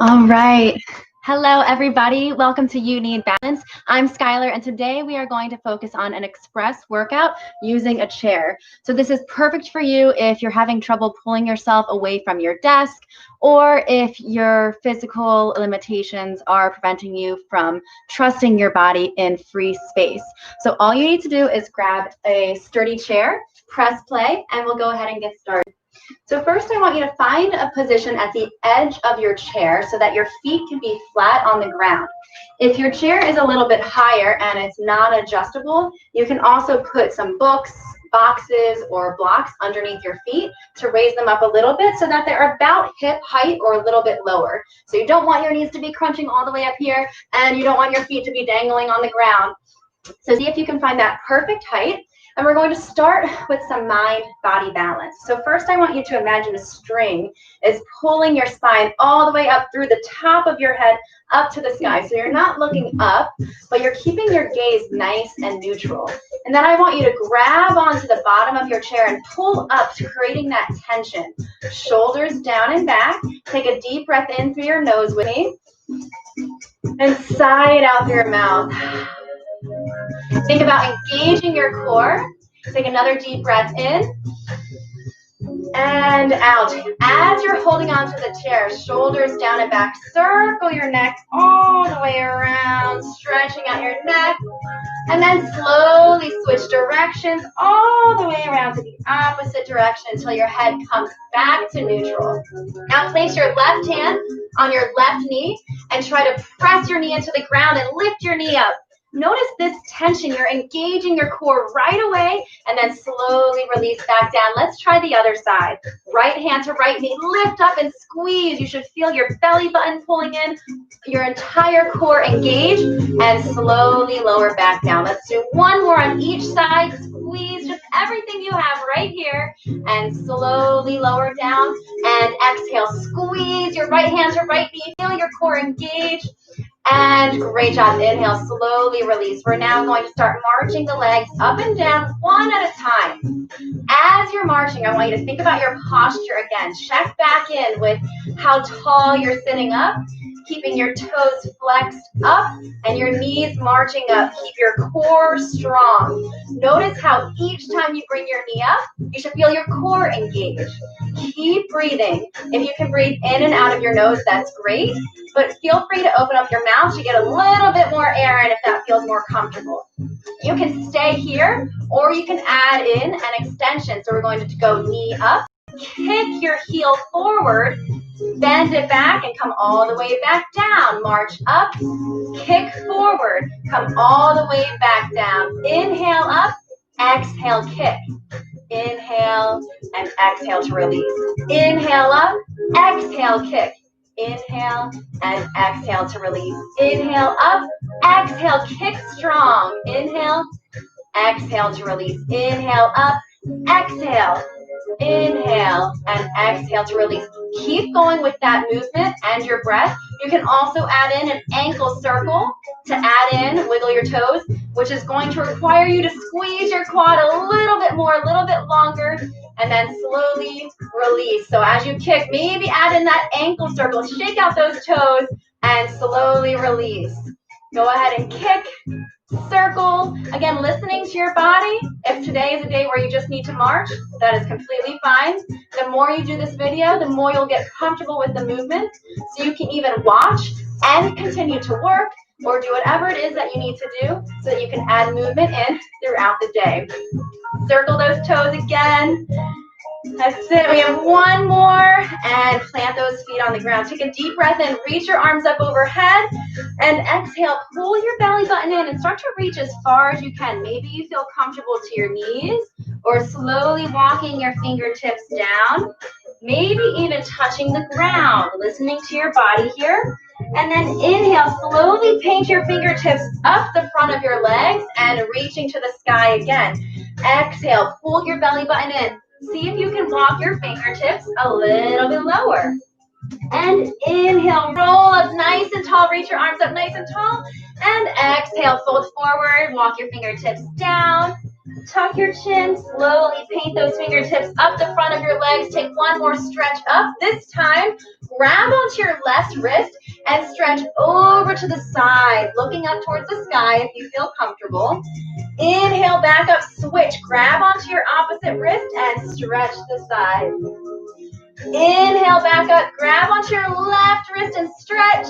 All right. Hello, everybody. Welcome to You Need Balance. I'm Skylar, and today we are going to focus on an express workout using a chair. So this is perfect for you if you're having trouble pulling yourself away from your desk, or if your physical limitations are preventing you from trusting your body in free space. So all you need to do is grab a sturdy chair, press play, and we'll go ahead and get started. So first I want you to find a position at the edge of your chair so that your feet can be flat on the ground. If your chair is a little bit higher and it's not adjustable, you can also put some books, boxes, or blocks underneath your feet to raise them up a little bit so that they're about hip height or a little bit lower. So you don't want your knees to be crunching all the way up here, and you don't want your feet to be dangling on the ground. So see if you can find that perfect height. And we're going to start with some mind-body balance. So first I want you to imagine a string is pulling your spine all the way up through the top of your head up to the sky. So you're not looking up, but you're keeping your gaze nice and neutral. And then I want you to grab onto the bottom of your chair and pull up, creating that tension. Shoulders down and back. Take a deep breath in through your nose with me. And sigh it out through your mouth. Think about engaging your core. Take another deep breath in and out. As you're holding onto the chair, shoulders down and back, circle your neck all the way around, stretching out your neck, and then slowly switch directions all the way around to the opposite direction until your head comes back to neutral. Now place your left hand on your left knee and try to press your knee into the ground and lift your knee up. Notice this tension. You're engaging your core right away and then slowly release back down. Let's try the other side. Right hand to right knee. Lift up and squeeze. You should feel your belly button pulling in, your entire core engaged, and slowly lower back down. Let's do one more on each side. Squeeze just everything you have right here and slowly lower down. And exhale. Squeeze your right hand to right knee. Feel your core engaged. And great job. Inhale, slowly release. We're now going to start marching the legs up and down one at a time. As you're marching, I want you to think about your posture again. Check back in with how tall you're sitting up, keeping your toes flexed up and your knees marching up. Keep your core strong. Notice how each time you bring your knee up, you should feel your core engaged. Keep breathing. If you can breathe in and out of your nose, that's great. But feel free to open up your mouth to get a little bit more air in if that feels more comfortable. You can stay here, or you can add in an extension. So we're going to go knee up, kick your heel forward, bend it back, and come all the way back down. March up, kick forward, come all the way back down. Inhale up, exhale, kick. Inhale and exhale to release. Inhale up, exhale, kick. Inhale and exhale to release. Inhale up, exhale, kick strong. Inhale, exhale to release. Inhale up, exhale. Inhale and exhale to release. Keep going with that movement and your breath. You can also add in an ankle circle to add in, wiggle your toes, which is going to require you to squeeze your quad a little bit more, a little bit longer, and then slowly release. So as you kick, maybe add in that ankle circle, shake out those toes, and slowly release. Go ahead and kick, circle. Again, listening to your body. If today is a day where you just need to march, that is completely fine. The more you do this video, the more you'll get comfortable with the movement. So you can even watch and continue to work or do whatever it is that you need to do so that you can add movement in throughout the day. Circle those toes again. That's it. We have one more, and plant those feet on the ground. Take a deep breath in, reach your arms up overhead, and exhale, pull your belly button in and start to reach as far as you can. Maybe you feel comfortable to your knees, or slowly walking your fingertips down, maybe even touching the ground, listening to your body here. And then inhale, slowly paint your fingertips up the front of your legs and reaching to the sky again. Exhale, pull your belly button in. See if you can walk your fingertips a little bit lower. And inhale, roll up nice and tall, reach your arms up nice and tall. And exhale, fold forward, walk your fingertips down. Tuck your chin, slowly paint those fingertips up the front of your legs. Take one more stretch up. This time, grab onto your left wrist and stretch over to the side, looking up towards the sky if you feel comfortable. Inhale, back up, switch. Grab onto your opposite wrist and stretch the side. Inhale, back up, grab onto your left wrist and stretch.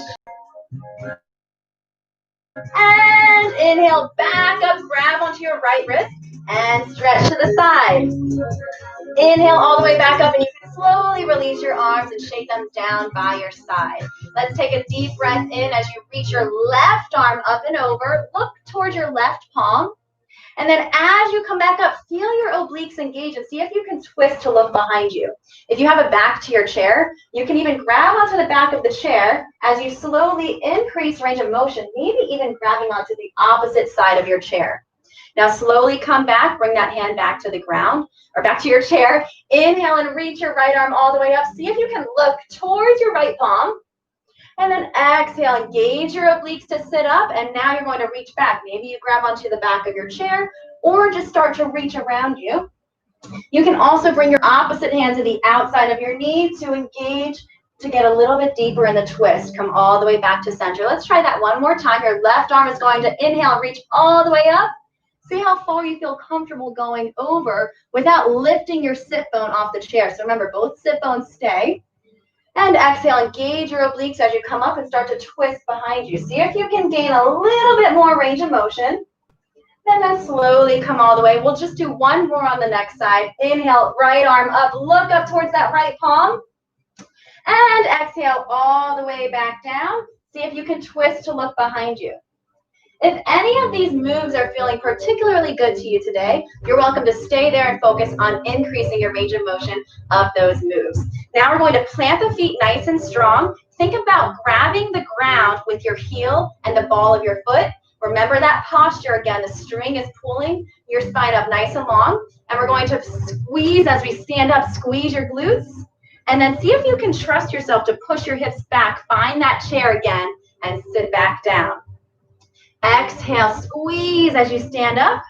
And inhale, back up, grab onto your right wrist and stretch to the side. Inhale all the way back up, and you can slowly release your arms and shake them down by your side. Let's take a deep breath in as you reach your left arm up and over. Look towards your left palm. And then as you come back up, feel your obliques engage and see if you can twist to look behind you. If you have a back to your chair, you can even grab onto the back of the chair as you slowly increase range of motion, maybe even grabbing onto the opposite side of your chair. Now slowly come back, bring that hand back to the ground or back to your chair. Inhale and reach your right arm all the way up. See if you can look towards your right palm. And then exhale, engage your obliques to sit up, and now you're going to reach back. Maybe you grab onto the back of your chair or just start to reach around you. You can also bring your opposite hand to the outside of your knee to engage, to get a little bit deeper in the twist. Come all the way back to center. Let's try that one more time. Your left arm is going to inhale, reach all the way up. See how far you feel comfortable going over without lifting your sit bone off the chair. So remember, both sit bones stay. And exhale, engage your obliques as you come up and start to twist behind you. See if you can gain a little bit more range of motion. And then slowly come all the way. We'll just do one more on the next side. Inhale, right arm up, look up towards that right palm. And exhale all the way back down. See if you can twist to look behind you. If any of these moves are feeling particularly good to you today, you're welcome to stay there and focus on increasing your range of motion of those moves. Now we're going to plant the feet nice and strong. Think about grabbing the ground with your heel and the ball of your foot. Remember that posture again. The string is pulling your spine up nice and long. And we're going to squeeze as we stand up, squeeze your glutes. And then see if you can trust yourself to push your hips back. Find that chair again and sit back down. Exhale, squeeze as you stand up.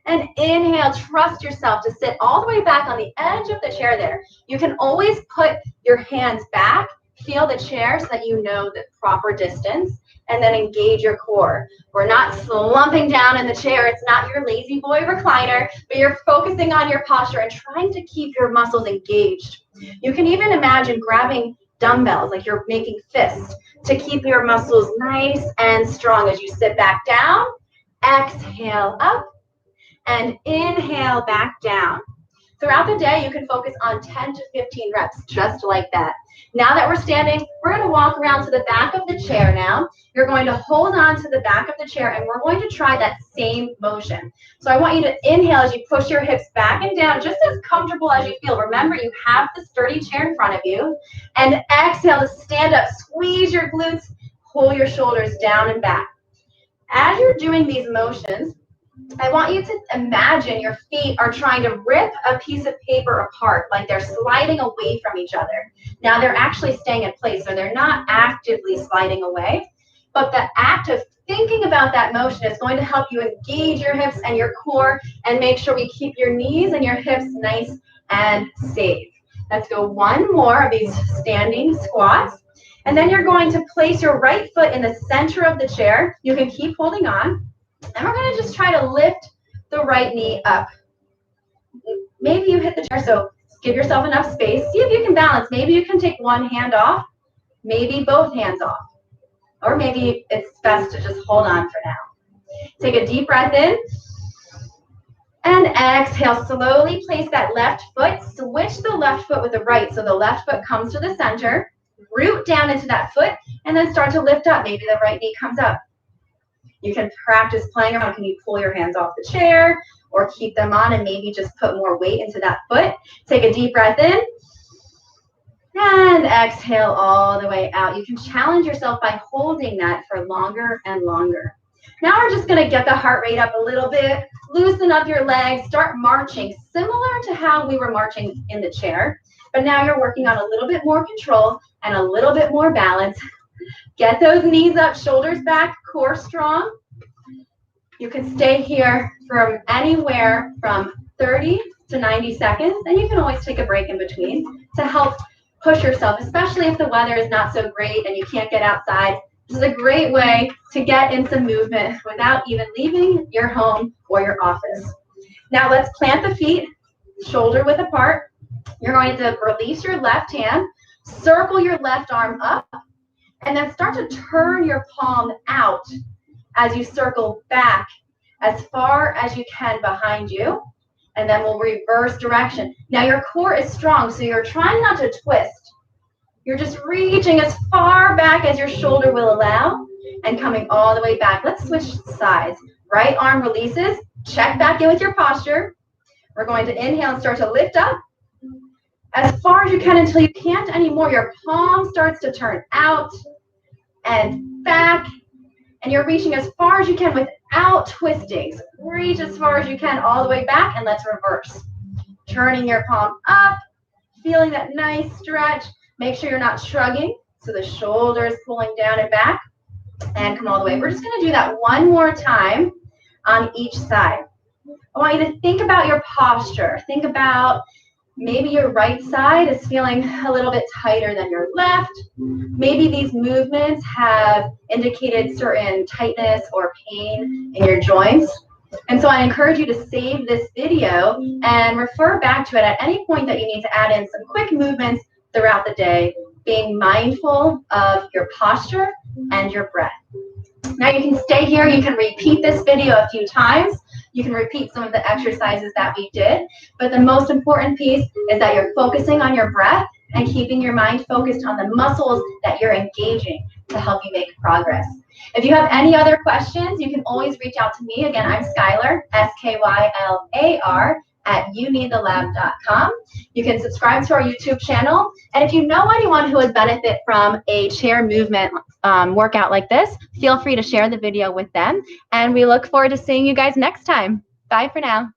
And inhale, trust yourself to sit all the way back on the edge of the chair there. You can always put your hands back, feel the chair so that you know the proper distance, and then engage your core. We're not slumping down in the chair. It's not your lazy boy recliner, but you're focusing on your posture and trying to keep your muscles engaged. You can even imagine grabbing dumbbells, like you're making fists, to keep your muscles nice and strong as you sit back down. Exhale up and inhale back down. Throughout the day, you can focus on 10 to 15 reps, just like that. Now that we're standing, we're going to walk around to the back of the chair now. You're going to hold on to the back of the chair, and we're going to try that same motion. So I want you to inhale as you push your hips back and down, just as comfortable as you feel. Remember, you have the sturdy chair in front of you. And exhale to stand up, squeeze your glutes, pull your shoulders down and back. As you're doing these motions, I want you to imagine your feet are trying to rip a piece of paper apart, like they're sliding away from each other. Now they're actually staying in place, so they're not actively sliding away, but the act of thinking about that motion is going to help you engage your hips and your core and make sure we keep your knees and your hips nice and safe. Let's go one more of these standing squats. And then you're going to place your right foot in the center of the chair. You can keep holding on. And we're going to just try to lift the right knee up. Maybe you hit the chair, so give yourself enough space. See if you can balance. Maybe you can take one hand off, maybe both hands off. Or maybe it's best to just hold on for now. Take a deep breath in. And exhale, slowly place that left foot. Switch the left foot with the right, so the left foot comes to the center. Root down into that foot, and then start to lift up. Maybe the right knee comes up. You can practice playing around. Can you pull your hands off the chair or keep them on and maybe just put more weight into that foot? Take a deep breath in and exhale all the way out. You can challenge yourself by holding that for longer and longer. Now we're just going to get the heart rate up a little bit, loosen up your legs, start marching similar to how we were marching in the chair. But now you're working on a little bit more control and a little bit more balance. Get those knees up, shoulders back, core strong. You can stay here from anywhere from 30 to 90 seconds, and you can always take a break in between to help push yourself, especially if the weather is not so great and you can't get outside. This is a great way to get in some movement without even leaving your home or your office. Now let's plant the feet, shoulder width apart. You're going to release your left hand, circle your left arm up, and then start to turn your palm out as you circle back as far as you can behind you. And then we'll reverse direction. Now your core is strong, so you're trying not to twist. You're just reaching as far back as your shoulder will allow and coming all the way back. Let's switch sides. Right arm releases. Check back in with your posture. We're going to inhale and start to lift up as far as you can until you can't anymore. Your palm starts to turn out and back, and you're reaching as far as you can without twisting. So reach as far as you can all the way back, and let's reverse. Turning your palm up, feeling that nice stretch. Make sure you're not shrugging, so the shoulder is pulling down and back, and come all the way. We're just going to do that one more time on each side. I want you to think about your posture. Think about maybe your right side is feeling a little bit tighter than your left. Maybe these movements have indicated certain tightness or pain in your joints. And so I encourage you to save this video and refer back to it at any point that you need to add in some quick movements throughout the day, being mindful of your posture and your breath. Now you can stay here. You can repeat this video a few times. You can repeat some of the exercises that we did. But the most important piece is that you're focusing on your breath and keeping your mind focused on the muscles that you're engaging to help you make progress. If you have any other questions, you can always reach out to me. Again, I'm Skylar, Skylar, at youneedthelab.com. You can subscribe to our YouTube channel. And if you know anyone who would benefit from a chair movement workout like this, feel free to share the video with them. And we look forward to seeing you guys next time. Bye for now.